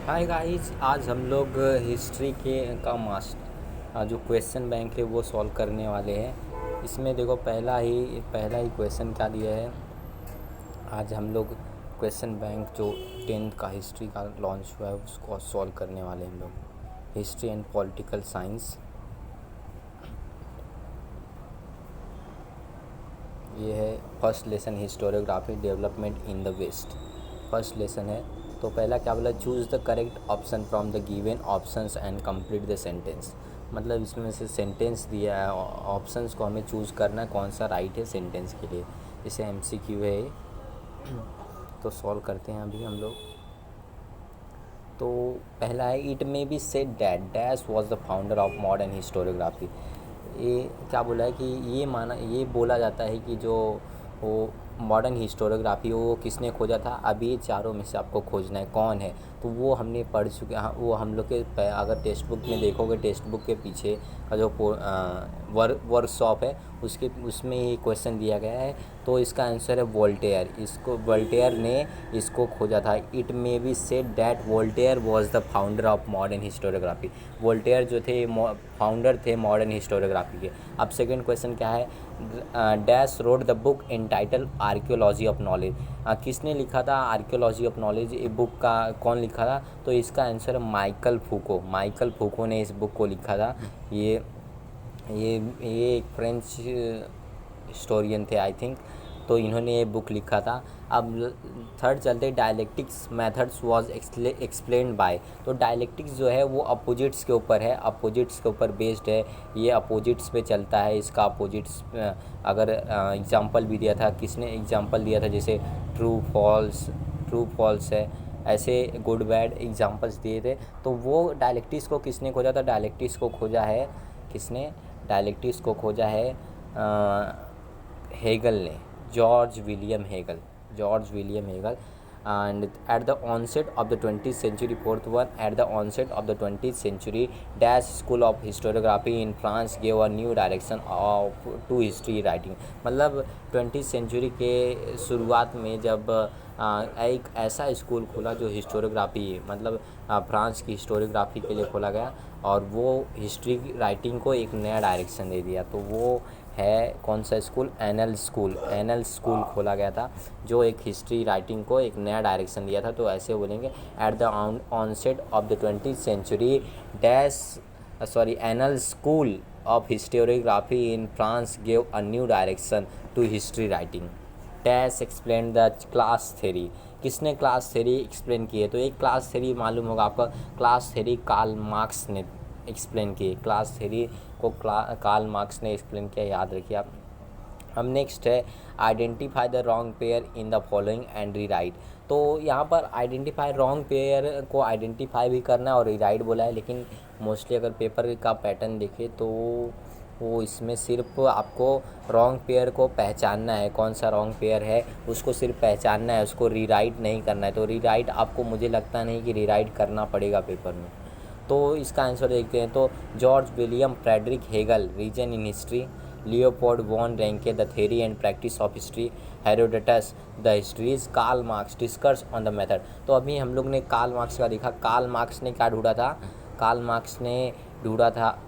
Hi guys, आज हम लोग हिस्ट्री के का जो क्वेश्चन बैंक है वो सॉल्व करने वाले हैं। इसमें देखो पहला ही क्वेश्चन क्या दिया है। आज हम लोग क्वेश्चन बैंक जो 10th का हिस्ट्री का लॉन्च हुआ है उसको सॉल्व करने वाले हैं हम लोग। हिस्ट्री एंड पॉलिटिकल साइंस, ये है first lesson, historiography development in the west. First lesson है। तो पहला क्या बोला, choose the correct option from the given options and complete the sentence. मतलब इसमें से सेंटेंस दिया है, ऑप्शंस को हमें चूज़ करना है कौन सा राइट है सेंटेंस के लिए। इसे एमसीक्यू है ये। तो सॉल्व करते हैं अभी हम लोग। तो पहला है, it may be said that dash was the founder of modern historiography. ये क्या बोला है कि ये बोला जाता है कि जो वो मॉडर्न हिस्टोरियोग्राफी वो किसने खोजा था। अभी ये चारों में से आपको खोजना है कौन है। तो वो हमने पढ़ चुके हैं, वो हम लोग के अगर टेक्स्ट बुक में देखोगे, टेक्स्ट बुक के पीछे का जो वर्कशॉप है उसमें ये क्वेश्चन दिया गया है। तो इसका आंसर है वोल्टेयर। वोल्टेयर ने इसको खोजा था। It may be said that Voltaire was the founder of modern historiography. Voltaire जो थे फाउंडर थे मॉडर्न हिस्टोरियोग्राफी के। अब सेकंड क्वेश्चन क्या है, dash road the book title archaeology of knowledge. किसने लिखा था आर्कियोलॉजी ऑफ नॉलेज, ये बुक का कौन लिखा था। तो इसका आंसर है माइकल फूको। माइकल फूको ने इस बुक को लिखा था। ये ये एक फ्रेंच हिस्टोरियन थे आई थिंक। तो इन्होंने ये बुक लिखा था। अब थर्ड चलते, dialectics methods was explained bye. तो डायलेक्टिक्स जो है वो अपोजिट्स के ऊपर है, अपोजिट्स के ऊपर बेस्ड है। ये अपोजिट्स पे चलता है। इसका अपोजिट्स अगर एग्जांपल भी दिया था, किसने एग्जांपल दिया था, जैसे ट्रू फॉल्स है, ऐसे गुड बैड एग्जांपल्स दिए थे। तो वो डायलेक्टिक्स को किसने खोजा था, डायलेक्टिक्स को खोजा है किसने, डायलेक्टिक्स को खोजा है हेगल ने, George William Hegel. And at the onset of the 20th century, fourth one, at the onset of the 20th century, dash school of historiography in France gave a new direction of to history writing। मतलब 20th century के शुरुआत में जब एक ऐसा school खुला जो historiography, मतलब फ्रांस की हिस्टोरियोग्राफी के लिए खोला गया, और वो हिस्ट्री राइटिंग को एक नया डायरेक्शन दे दिया। तो वो है कौन सा स्कूल, एनल स्कूल खोला गया था जो एक हिस्ट्री राइटिंग को एक नया डायरेक्शन दिया था। तो ऐसे बोलेंगे, at the onset of the 20th century Annales school of historiography in France gave a new direction to history writing. Dash explain the class theory. किसने क्लास थ्योरी एक्सप्लेन की है। तो एक क्लास थ्योरी मालूम होगा आपका, क्लास थ्योरी कार्ल मार्क्स ने explain की। क्लास थ्योरी को कार्ल मार्क्स ने एक्सप्लेन किया, याद रखिए आप। अब नेक्स्ट है, identify the wrong pair in the following and rewrite. तो यहाँ पर आइडेंटिफाई रॉन्ग पेयर को आइडेंटिफाई भी करना है और रीराइट बोला है। लेकिन मोस्टली अगर पेपर का पैटर्न देखें तो वो इसमें सिर्फ आपको रॉन्ग पेयर को पहचानना है, कौन सा रॉन्ग पेयर है उसको सिर्फ पहचानना है, उसको रीराइट नहीं करना है। तो रीराइट आपको, मुझे लगता नहीं कि रीराइट करना पड़ेगा पेपर में। तो इसका आंसर देखते हैं। तो George William Friedrich Hegel, reason in history. Leopold von Ranke, the theory and practice of history. Herodotus, the histories. Karl Marx, discuss on the method. तो अभी हम लोग ने कार्ल मार्क्स का देखा। कार्ल मार्क्स ने क्या ढूंढा था, कार्ल मार्क्स ने ढूंढा था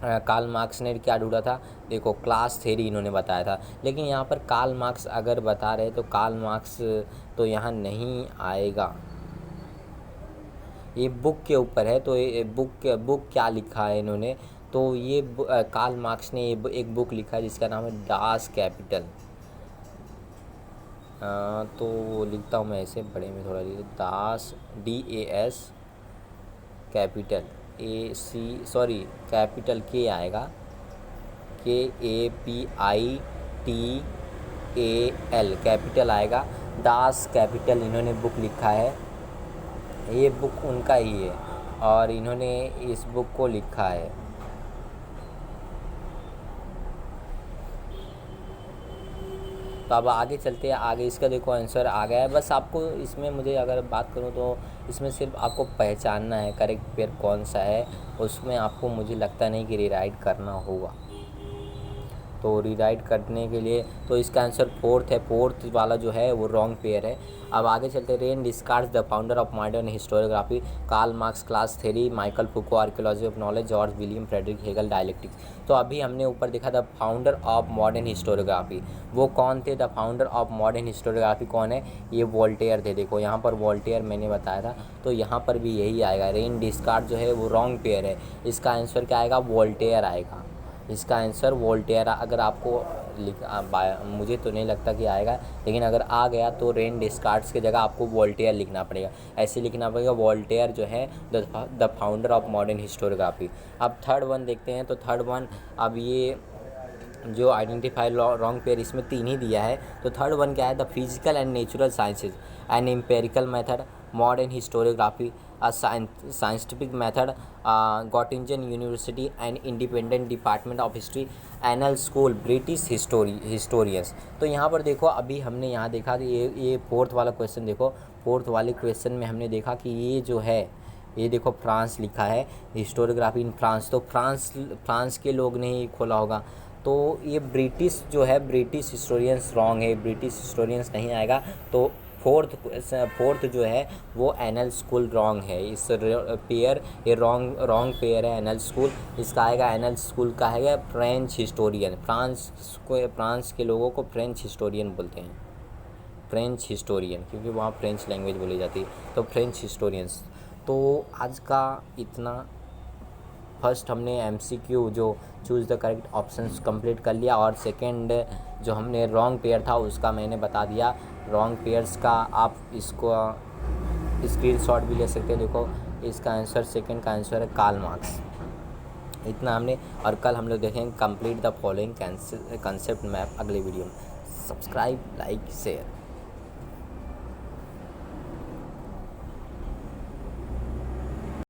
कार्ल मार्क्स ने क्या ढूंढा था, देखो क्लास थ्योरी इन्होंने बताया था। लेकिन यहाँ पर कार्ल मार्क्स अगर बता रहे तो कार्ल मार्क्स तो यहाँ नहीं आएगा, ये बुक के ऊपर है। तो ये बुक क्या लिखा है इन्होंने, तो ये कार्ल मार्क्स ने एक बुक लिखा है जिसका नाम है डास कैपिटल। तो लिखता हूँ मैं ऐसे बड़े में थोड़ा, दास, DAS, कैपिटल कैपिटल के आएगा, KAPITAL, कैपिटल आएगा। दास कैपिटल इन्होंने बुक लिखा है। ये बुक उनका ही है और इन्होंने इस बुक को लिखा है। तो अब आगे चलते हैं। आगे इसका देखो आंसर आ गया है। बस आपको इसमें, मुझे अगर बात करूँ तो इसमें सिर्फ आपको पहचानना है करेक्ट पेयर कौन सा है, उसमें आपको मुझे लगता नहीं कि रीराइट करना होगा। तो रीराइट करने के लिए तो इसका आंसर फोर्थ है, फोर्थ वाला जो है वो रॉन्ग पेयर है। अब आगे चलते हैं। Rene Descartes the founder of modern historiography, Karl Marx class theory, Michel Foucault archaeology of knowledge, George William Friedrich Hegel dialectics. तो अभी हमने ऊपर देखा the founder of modern historiography, वो कौन थे? The founder of modern historiography कौन है? ये वोल्टेयर थे। देखो यहाँ पर वोल्टेयर मैंने बताया था, तो यहाँ पर भी यही आएगा। रेन डिस्कार्ड जो है वो रॉन्ग पेयर है, इसका आंसर क्या आएगा? वोल्टेयर आएगा। इसका आंसर वोल्टेयर। अगर आपको मुझे तो नहीं लगता कि आएगा, लेकिन अगर आ गया तो रेन डिस्कार्ड्स की जगह आपको वोल्टेयर लिखना पड़ेगा। ऐसे लिखना पड़ेगा, वोल्टेयर जो है the founder of modern historiography. अब थर्ड वन देखते हैं। तो थर्ड वन, अब ये जो आइडेंटिफाई रॉन्ग पेयर, इसमें 3 ही दिया है। तो थर्ड वन क्या है? The physical and natural sciences and empirical method, modern historiography, a scientific method, Göttingen University and independent department of history, anal school, British historians. तो यहाँ पर देखो, अभी हमने यहाँ देखा कि ये फोर्थ वाला क्वेश्चन देखो। फोर्थ वाले क्वेश्चन में हमने देखा कि ये जो है, ये देखो फ्रांस लिखा है, हिस्टोरियोग्राफी इन फ्रांस। तो फ्रांस के लोग ने ही खोला होगा। तो ये ब्रिटिश जो है, ब्रिटिश हिस्टोरियंस रॉन्ग है, ब्रिटिश हिस्टोरियंस नहीं आएगा। तो फोर्थ जो है वो एनल स्कूल रॉन्ग है। इस पेयर ये रॉन्ग पेयर है, एनल स्कूल। इसका आएगा, एनल स्कूल का है फ्रेंच हिस्टोरियन। फ्रांस के लोगों को फ्रेंच हिस्टोरियन बोलते हैं, फ्रेंच हिस्टोरियन, क्योंकि वहाँ फ्रेंच लैंग्वेज बोली जाती है। तो फ्रेंच हिस्टोरियंस। तो आज का इतना। फर्स्ट हमने एमसीक्यू जो choose the correct options complete कर लिया, और सेकंड जो हमने रॉन्ग पेयर था उसका मैंने बता दिया। रॉन्ग पेयर्स का आप इसको स्क्रीनशॉट भी ले सकते हैं। देखो इसका आंसर, सेकंड का आंसर है कार्ल मार्क्स। इतना हमने, और कल हम लोग देखेंगे complete the following concept map अगले वीडियो में। Subscribe, like, share.